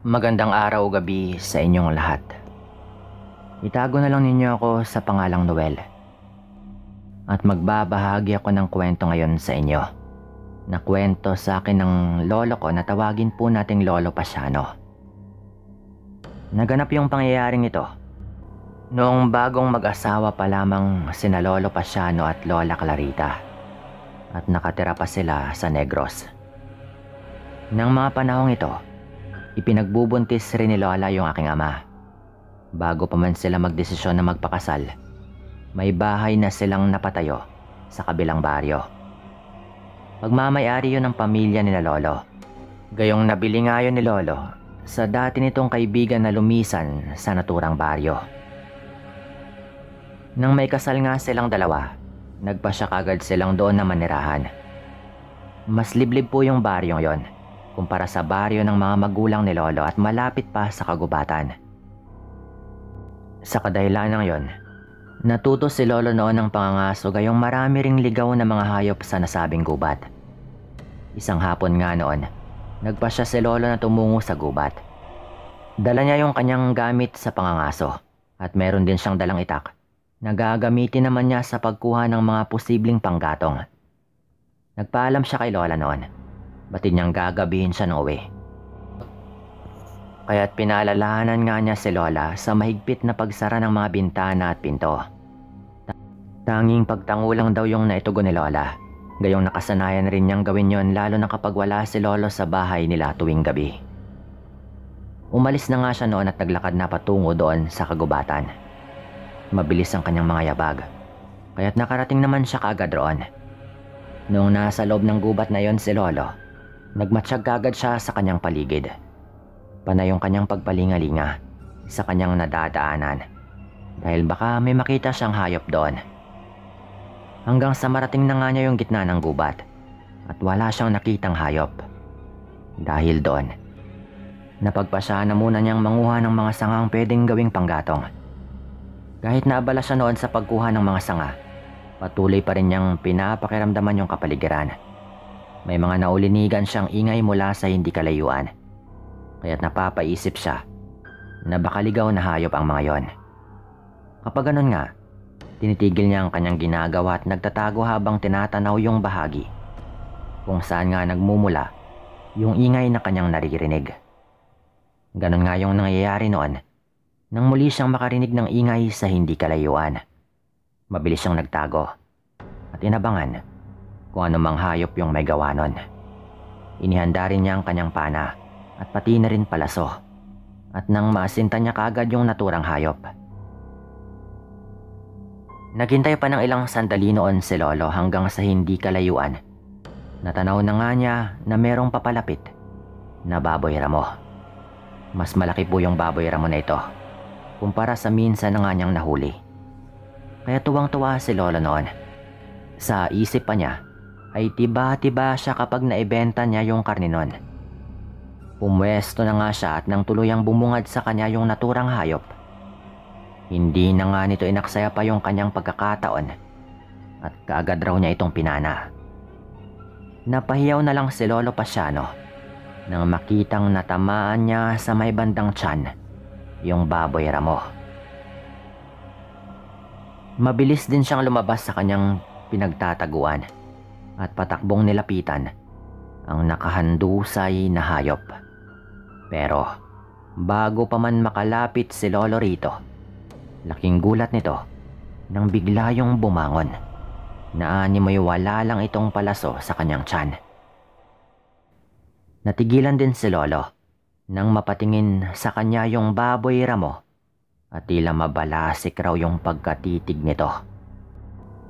Magandang araw o gabi sa inyong lahat. Itago na lang ninyo ako sa pangalang Noel. At magbabahagi ako ng kwento ngayon sa inyo. Na kwento sa akin ng lolo ko na tawagin po nating Lolo Pasiano. Naganap yung pangyayaring ito noong bagong mag-asawa pa lamang sina Lolo Pasiano at Lola Clarita. At nakatira pa sila sa Negros. Nang mga panahong ito, ipinagbubuntis rin ni Lola yung aking ama. Bago pa man sila magdesisyon na magpakasal, may bahay na silang napatayo sa kabilang baryo. Pagmamayari yun ng pamilya ni Lolo. Gayong nabili nga yun ni Lolo sa dati nitong kaibigan na lumisan sa naturang baryo. Nang may kasal nga silang dalawa, nagpasya kagad silang doon na manirahan. Mas liblib po yung baryong yon kumpara sa baryo ng mga magulang ni Lolo at malapit pa sa kagubatan. Sa kadahilanang yon, natuto si Lolo noon ng pangangaso gayong marami ring ligaw na mga hayop sa nasabing gubat. Isang hapon nga noon, nagpasya si Lolo na tumungo sa gubat. Dala niya yung kanyang gamit sa pangangaso at meron din siyang dalang itak na gagamitin naman niya sa pagkuha ng mga posibleng panggatong. Nagpaalam siya kay Lola noon. Batid niyang gagabihin siya ng uwi. Kaya't pinaalalahanan nga niya si Lola sa mahigpit na pagsara ng mga bintana at pinto. Tanging pagtango lang daw yung naitugon ni Lola. Gayong nakasanayan rin niyang gawin yon lalo na kapag wala si Lolo sa bahay nila tuwing gabi. Umalis na nga siya noon at naglakad na patungo doon sa kagubatan. Mabilis ang kanyang mga yabag, kaya't nakarating naman siya kaagad roon. Noong nasa loob ng gubat na yon si Lolo, nagmatsyag kaagad siya sa kanyang paligid. Panay yung kanyang pagpalingalinga sa kanyang nadadaanan dahil baka may makita siyang hayop doon. Hanggang sa marating na nga niya yung gitna ng gubat at wala siyang nakitang hayop. Dahil doon, napagpasya na muna niyang manguha ng mga sangang pwedeng gawing panggatong. Kahit naabala siya noon sa pagkuha ng mga sanga, patuloy pa rin niyang pinapakiramdaman yung kapaligiran. May mga naulinigan siyang ingay mula sa hindi kalayuan. Kaya't napapaisip siya na baka ligaw na hayop ang mga yon. Kapag ganun nga, tinitigil niya ang kanyang ginagawa at nagtatago habang tinatanaw yung bahagi kung saan nga nagmumula yung ingay na kanyang naririnig. Ganun nga yung nangyayari noon nang muli siyang makarinig ng ingay sa hindi kalayuan. Mabilis siyang nagtago at inabangan kung anumang hayop yung may gawa nun. Inihanda rin niya ang kanyang pana at pati na rin palaso at nang maasinta niya kaagad yung naturang hayop. Naghintay pa ng ilang sandali noon si Lolo hanggang sa hindi kalayuan. Natanaw na nga niya na merong papalapit na baboy ramo. Mas malaki po yung baboy ramo na ito kumpara sa minsan na nga niyang nahuli. Kaya tuwang-tuwa si Lolo noon. Sa isip pa niya ay tiba-tiba siya kapag naibenta niya yung karne nun. Pumwesto na nga siya at nang tuluyang bumungad sa kanya yung naturang hayop. Hindi na nga nito inaksaya pa yung kanyang pagkakataon at kaagad raw niya itong pinana. Napahiyaw na lang si Lolo Pasiano nang makitang natamaan niya sa may bandang tiyan yung baboy ramo. Mabilis din siyang lumabas sa kanyang pinagtataguan at patakbong nilapitan ang nakahandusay na hayop. Pero bago pa man makalapit si Lolo rito, laking gulat nito nang bigla yung bumangon. Naanimoy wala lang itong palaso sa kanyang tiyan. Natigilan din si Lolo nang mapatingin sa kanya yung baboy ramo at tila mabalasik raw yung pagkatitig nito.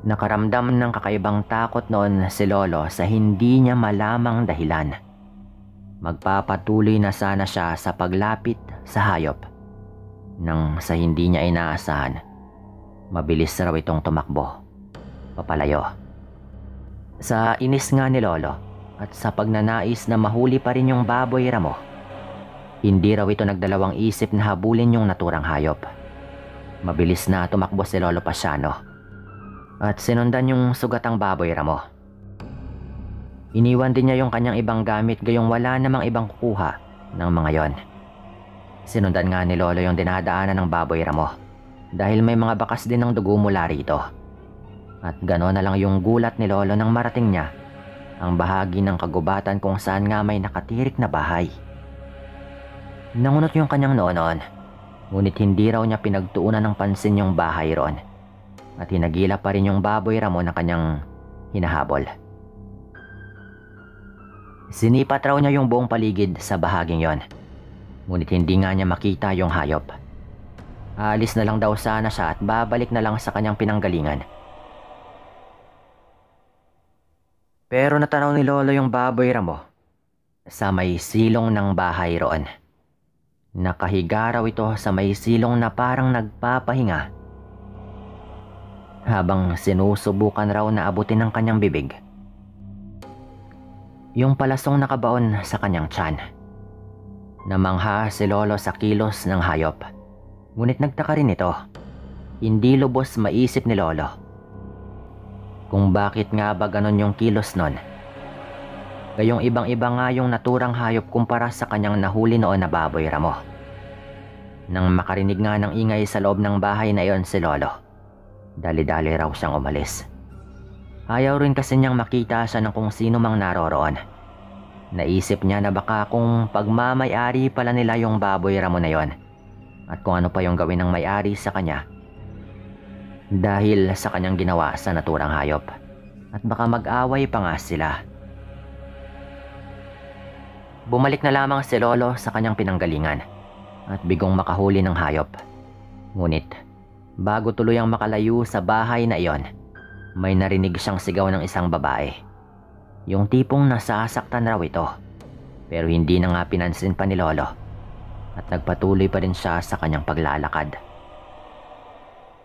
Nakaramdam ng kakaibang takot noon si Lolo sa hindi niya malamang dahilan. Magpapatuloy na sana siya sa paglapit sa hayop nang sa hindi niya inaasahan, mabilis raw itong tumakbo papalayo. Sa inis nga ni Lolo at sa pagnanais na mahuli pa rin yung baboy ramo, hindi raw ito nagdalawang isip na habulin yung naturang hayop. Mabilis na tumakbo si Lolo Pasiano at sinundan yung sugatang baboy ramo. Iniwan din niya yung kanyang ibang gamit gayong wala namang ibang kukuha ng mga yon. Sinundan nga ni Lolo yung dinadaanan ng baboy ramo dahil may mga bakas din ng dugo mula rito. At gano'n na lang yung gulat ni Lolo nang marating niya ang bahagi ng kagubatan kung saan nga may nakatirik na bahay. Nangunot yung kanyang noon, ngunit hindi raw niya pinagtuunan ng pansin yung bahay ron at hinagila pa rin yung baboy ramo na kanyang hinahabol. Sinipat raw niya yung buong paligid sa bahaging yon, ngunit hindi nga niya makita yung hayop. Aalis na lang daw sana siya at babalik na lang sa kanyang pinanggalingan. Pero natanaw ni Lolo yung baboy ramo sa may silong ng bahay roon. Nakahiga raw ito sa may silong na parang nagpapahinga habang sinusubukan raw na abutin ng kanyang bibig yung palasong nakabaon sa kanyang tiyan. Namangha si Lolo sa kilos ng hayop, ngunit nagtaka rin ito. Hindi lubos maisip ni Lolo kung bakit nga ba ganon yung kilos nun. Gayong ibang-iba nga yung naturang hayop kumpara sa kanyang nahuli noon na baboy ramo. Nang makarinig nga ng ingay sa loob ng bahay na iyon si Lolo, dali-dali raw siyang umalis. Ayaw rin kasi niyang makita siya ng kung sino mang naroroon. Naisip niya na baka kung pagmamay-ari pala nila yung baboy ramo na yon at kung ano pa yung gawin ng may-ari sa kanya dahil sa kanyang ginawa sa naturang hayop, at baka mag-away pa nga sila. Bumalik na lamang si Lolo sa kanyang pinanggalingan at bigong makahuli ng hayop. Ngunit bago tuluyang makalayo sa bahay na iyon, may narinig siyang sigaw ng isang babae. Yung tipong nasasaktan raw ito, pero hindi na nga pinansin pa ni Lolo at nagpatuloy pa rin siya sa kanyang paglalakad.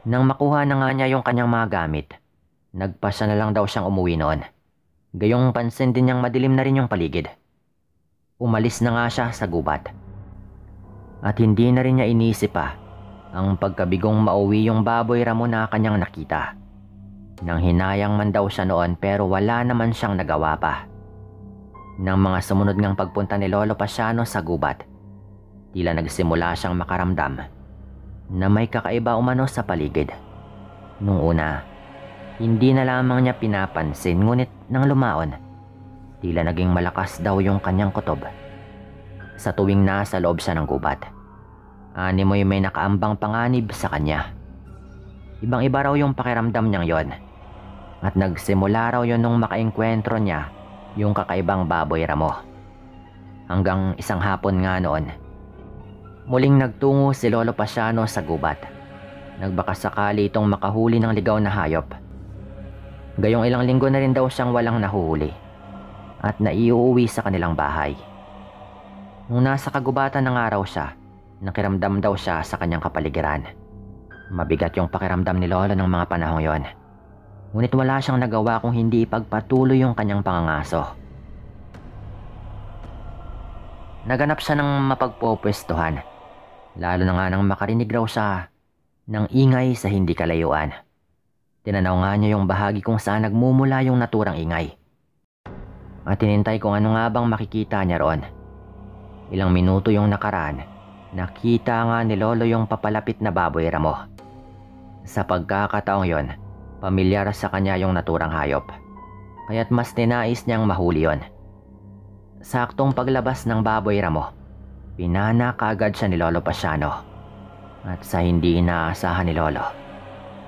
Nang makuha na nga niya yung kanyang mga gamit, nagpasya na lang daw siyang umuwi noon. Gayong pansin din niyang madilim na rin yung paligid. Umalis na nga siya sa gubat. At hindi na rin niya inisip pa ang pagkabigong mauwi yung baboy ramo na kanyang nakita. Nang hinayang man daw siya noon pero wala naman siyang nagawa pa. Nang mga sumunod ngang pagpunta ni Lolo Pasiano sa gubat, tila nagsimula siyang makaramdam na may kakaiba umano sa paligid. Nung una, hindi na lamang niya pinapansin, ngunit nang lumaon, tila naging malakas daw yung kanyang kutob. Sa tuwing nasa loob siya ng gubat, animoy may nakaambang panganib sa kanya. Ibang-iba raw yung pakiramdam niyang yon, at nagsimula raw yon nung makaengkwentro niya yung kakaibang baboy ramo. Hanggang isang hapon nga noon, muling nagtungo si Lolo Pasiano sa gubat. Nagbakasakali itong makahuli ng ligaw na hayop. Gayong ilang linggo na rin daw siyang walang nahuhuli at naiuuwi sa kanilang bahay. Nung nasa kagubatan ng araw siya, nakiramdam daw siya sa kanyang kapaligiran. Mabigat yung pakiramdam ni Lolo ng mga panahong yon, ngunit wala siyang nagawa kung hindi ipagpatuloy yung kanyang pangangaso. Naganap siya ng mapagpupwestuhan, lalo na nga nang makarinig raw siya ng ingay sa hindi kalayuan. Tinanaw nga niya yung bahagi kung saan nagmumula yung naturang ingay at tinintay kung ano nga bang makikita niya roon. Ilang minuto yung nakaraan, nakita nga ni Lolo yung papalapit na baboy ramo. Sa pagkakataong yon, pamilyar sa kanya yung naturang hayop, kaya't mas ninais niyang mahuli yon. Saktong paglabas ng baboy ramo, pinana kaagad siya ni Lolo Pasiano. At sa hindi inaasahan ni Lolo,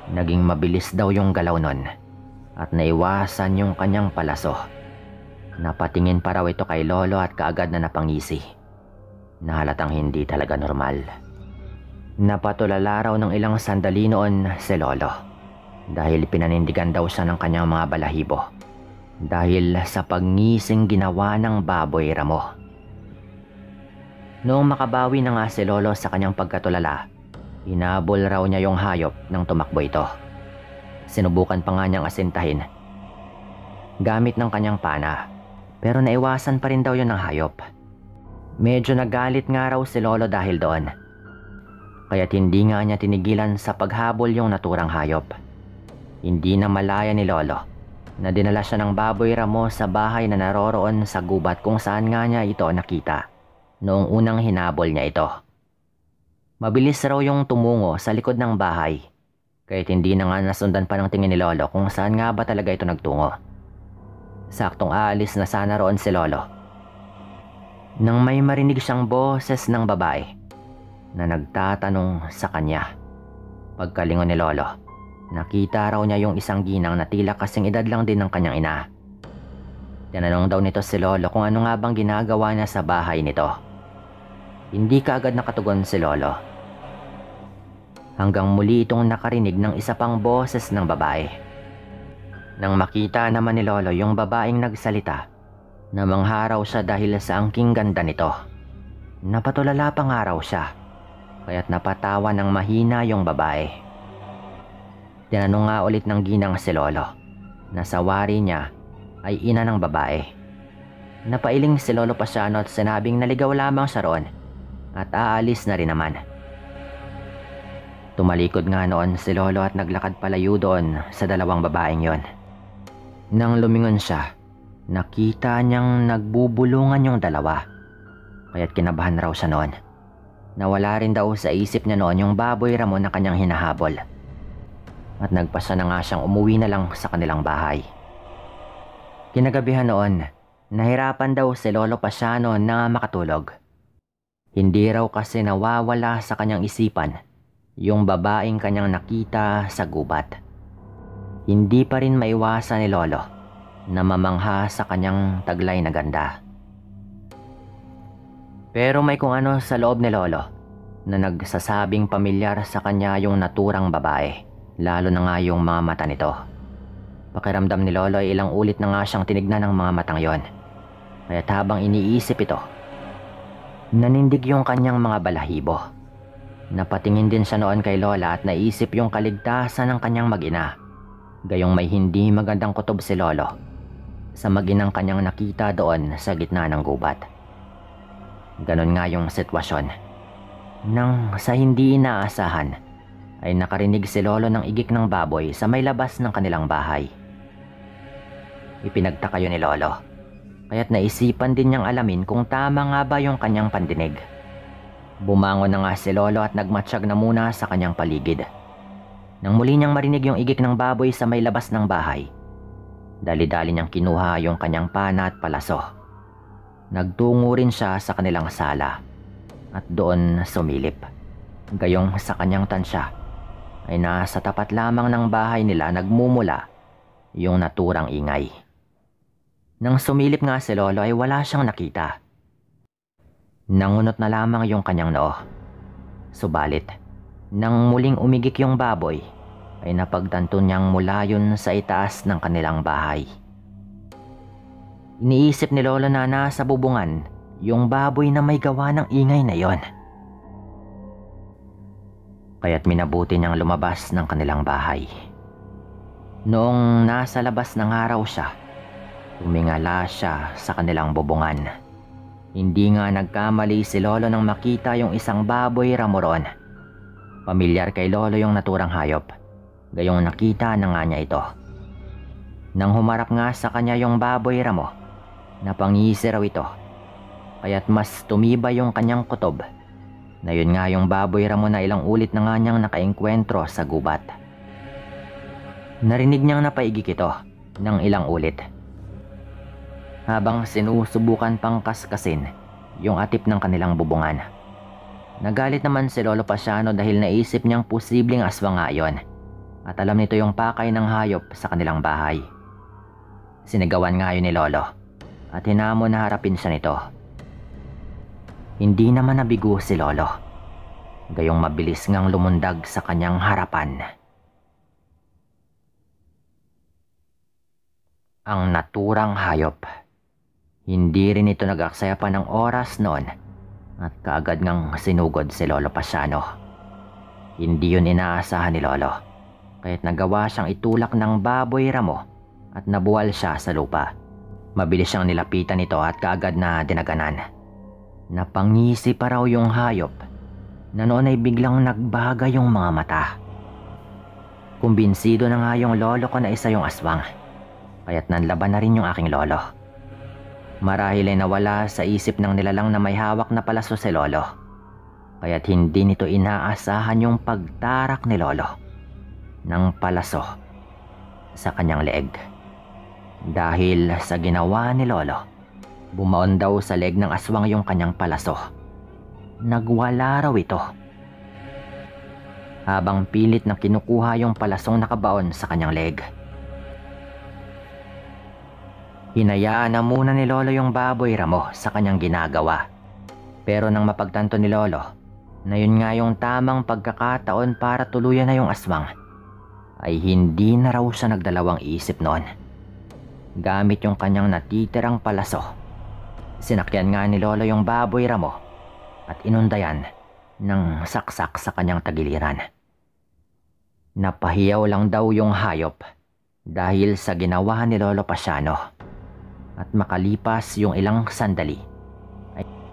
naging mabilis daw yung galaw nun at naiwasan yung kanyang palaso. Napatingin pa raw ito kay Lolo at kaagad na napangisi. Nahalatang hindi talaga normal. Napatulala raw ng ilang sandali noon si Lolo dahil pinanindigan daw siya ng kanyang mga balahibo dahil sa pagngising ginawa ng baboy ramo. Noong makabawi na nga si Lolo sa kanyang pagkatulala, hinabol raw niya yung hayop nang tumakbo ito. Sinubukan pa nga niyang asintahin gamit ng kanyang pana, pero naiwasan pa rin daw yun ng hayop. Medyo nagalit nga raw si Lolo dahil doon, kaya't hindi nga niya tinigilan sa paghabol yung naturang hayop. Hindi na malaya ni Lolo na dinala siya ng baboy ramo sa bahay na naroroon sa gubat kung saan nga niya ito nakita noong unang hinabol niya ito. Mabilis raw yung tumungo sa likod ng bahay, kahit hindi na nga nasundan pa ng tingin ni Lolo kung saan nga ba talaga ito nagtungo. Saktong aalis na sana roon si Lolo, nang may marinig siyang boses ng babae na nagtatanong sa kanya. Pagkalingon ni Lolo, nakita raw niya yung isang ginang na tila kasing edad lang din ng kanyang ina. Tinanong daw nito si Lolo kung ano nga bang ginagawa niya sa bahay nito. Hindi kaagad nakatugon si Lolo, hanggang muli itong nakarinig ng isa pang boses ng babae. Nang makita naman ni Lolo yung babaeng nagsalita, namangha raw siya dahil sa angking ganda nito. Napatulala pa nga raw siya, kaya't napatawa ng mahina yung babae. Tinanong nga ulit ng ginang si Lolo na sa wari niya ay ina ng babae. Napailing si Lolo Pasiano at sinabing naligaw lamang siya roon at aalis na rin naman. Tumalikod nga noon si Lolo at naglakad palayo doon sa dalawang babaeng yon. Nang lumingon siya, nakita niyang nagbubulungan yung dalawa, kaya't kinabahan raw siya noon. Nawala rin daw sa isip niya noon yung baboy Ramon na kanyang hinahabol, at nagpasya na nga siyang umuwi na lang sa kanilang bahay. Kinagabihan noon, nahirapan daw si Lolo Pasiano na makatulog. Hindi raw kasi nawawala sa kanyang isipan yung babaeng kanyang nakita sa gubat. Hindi pa rin maiwasan ni Lolo na mamangha sa kanyang taglay na ganda. Pero may kung ano sa loob ni Lolo na nagsasabing pamilyar sa kanya yung naturang babae, lalo na nga yung mga mata nito. Pakiramdam ni Lolo ay ilang ulit na nga siyang tinignan ng mga matang yon. Kaya't habang iniisip ito, nanindig yung kanyang mga balahibo. Napatingin din siya noon kay Lola at naisip yung kaligtasan ng kanyang mag-ina. Gayong may hindi magandang kutob si Lolo sa mag-inang kanyang nakita doon sa gitna ng gubat. Ganon nga yung sitwasyon nang sa hindi inaasahan ay nakarinig si Lolo ng igik ng baboy sa may labas ng kanilang bahay. Ipinagtaka yun ni Lolo, kaya't naisipan din niyang alamin kung tama nga ba yung kanyang pandinig. Bumangon na nga si Lolo at nagmatsyag na muna sa kanyang paligid. Nang muli niyang marinig yung igik ng baboy sa may labas ng bahay, dali-dali niyang kinuha yung kanyang pana at palaso. Nagtungo rin siya sa kanilang sala at doon sumilip. Gayong sa kanyang tansya ay nasa tapat lamang ng bahay nila nagmumula yung naturang ingay. Nang sumilip nga si Lolo ay wala siyang nakita. Nangunot na lamang yung kanyang noo. Subalit, nang muling umigik yung baboy, ay napagtanto niyang mula yun sa itaas ng kanilang bahay. Iniisip ni Lolo na nasa bubungan yung baboy na may gawa ng ingay na yon. Kaya't minabuti niyang lumabas ng kanilang bahay. Noong nasa labas ng araw siya, tumingala siya sa kanilang bubungan. Hindi nga nagkamali si Lolo nang makita yung isang baboy Ramoron. Pamilyar kay Lolo yung naturang hayop, gayong nakita na nga niya ito. Nang humarap nga sa kanya yung baboy Ramo, napangisi raw ito, kaya't mas tumibay yung kanyang kutob na yun nga yung baboy Ramo na ilang ulit na nga niyang nakaengkwentro sa gubat. Narinig niyang napaigik ito ng ilang ulit, habang sinusubukan pang kaskasin yung atip ng kanilang bubungan. Nagalit naman si Lolo Pasiano dahil naisip niyang posibleng aswang nga yun, at alam nito yung pakay ng hayop sa kanilang bahay. Sinigawan nga yun ni Lolo at hinamon na harapin siya nito. Hindi naman nabigo si Lolo, gayong mabilis ngang lumundag sa kanyang harapan. Ang naturang hayop. Hindi rin ito nag-aksaya pa ng oras noon at kaagad ngang sinugod si Lolo Pasiano. Hindi yun inaasahan ni Lolo, kaya't nagawa siyang itulak ng baboy Ramo at nabuwal siya sa lupa. Mabilis siyang nilapitan nito at kaagad na dinaganan. Napangisi pa raw yung hayop na noon ay biglang nagbaga yung mga mata. Kumbinsido na nga yung lolo ko na isa yung aswang, kaya't nanlaban na rin yung aking lolo. Marahil ay nawala sa isip ng nilalang na may hawak na palaso si Lolo. kaya't hindi nito inaasahan yung pagtarak ni Lolo ng palaso sa kanyang leeg. Dahil sa ginawa ni Lolo, bumaon daw sa leeg ng aswang yung kanyang palaso. Nagwala raw ito. Habang pilit na kinukuha yung palasong nakabaon sa kanyang leeg. Hinayaan na muna ni Lolo yung baboy ramo sa kanyang ginagawa. Pero nang mapagtanto ni Lolo na yun nga yung tamang pagkakataon para tuluyan na yung aswang, ay hindi na raw siya nagdalawang isip noon. Gamit yung kanyang natitirang palaso, sinakyan nga ni Lolo yung baboy ramo at inundayan ng saksak sa kanyang tagiliran. Napahiyaw lang daw yung hayop dahil sa ginawa ni Lolo Pasiano. At makalipas yung ilang sandali,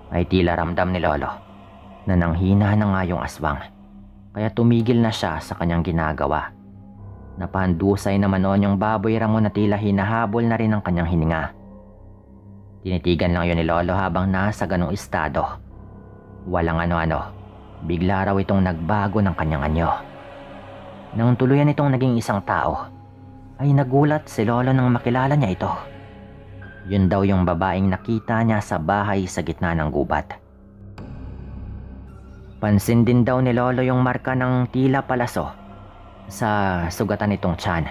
ay tila ramdam ni Lolo na nanghina na nga yung aswang. Kaya tumigil na siya sa kanyang ginagawa. Napahandusay naman noon yung baboy ramo na tila hinahabol na rin ang kanyang hininga. Tinitigan lang yun ni Lolo habang nasa ganong estado. Walang ano-ano, bigla raw itong nagbago ng kanyang anyo. Nang tuluyan itong naging isang tao, ay nagulat si Lolo nang makilala niya ito. Yun daw yung babaeng nakita niya sa bahay sa gitna ng gubat. Pansin din daw ni Lolo yung marka ng tila palaso sa sugatan nitong tiyan.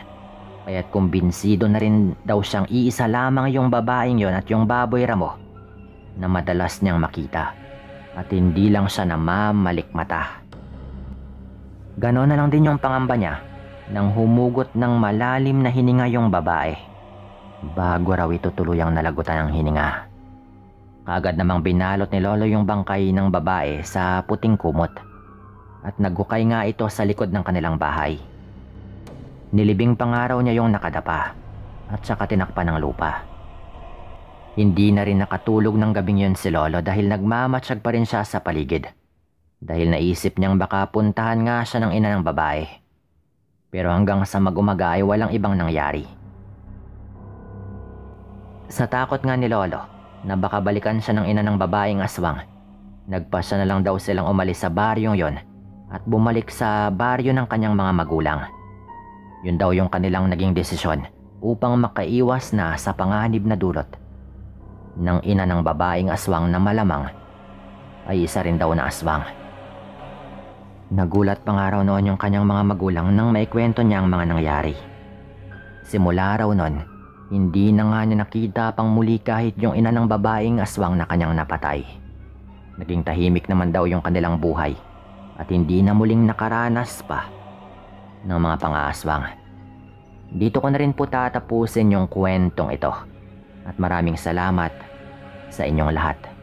Kaya't kumbinsido na rin daw siyang iisa lamang yung babaeng yon at yung baboy ramo na madalas niyang makita. At hindi lang siya namamalikmata. Ganon na lang din yung pangamba niya nang humugot ng malalim na hininga yung babae. Bago raw ito tuluyang nalagutan ng hininga. Kaagad namang binalot ni Lolo yung bangkay ng babae sa puting kumot at naghukay nga ito sa likod ng kanilang bahay. Nilibing pangaraw niya yung nakadapa at saka tinakpan ng lupa. Hindi na rin nakatulog ng gabing yun si Lolo dahil nagmamatsyag pa rin siya sa paligid. Dahil naisip niyang baka puntahan nga siya ng ina ng babae. Pero hanggang sa mag-umaga ay walang ibang nangyari. Sa takot nga ni Lolo na baka balikan siya ng ina ng babaeng aswang, nagpasya na lang daw silang umalis sa baryong yon at bumalik sa baryo ng kanyang mga magulang. Yun daw yung kanilang naging desisyon upang makaiwas na sa panganib na dulot ng ina ng babaeng aswang na malamang ay isa rin daw na aswang. Nagulat pa nga raw noon yung kanyang mga magulang nang maikwento niya ang mga nangyari. Simula raw noon, hindi na nga niya nakita pang muli kahit yung ina ng babaeng aswang na kanyang napatay. Naging tahimik naman daw yung kanilang buhay at hindi na muling nakaranas pa ng mga pang-aaswang. Dito ko na rin po tatapusin yung kwentong ito at maraming salamat sa inyong lahat.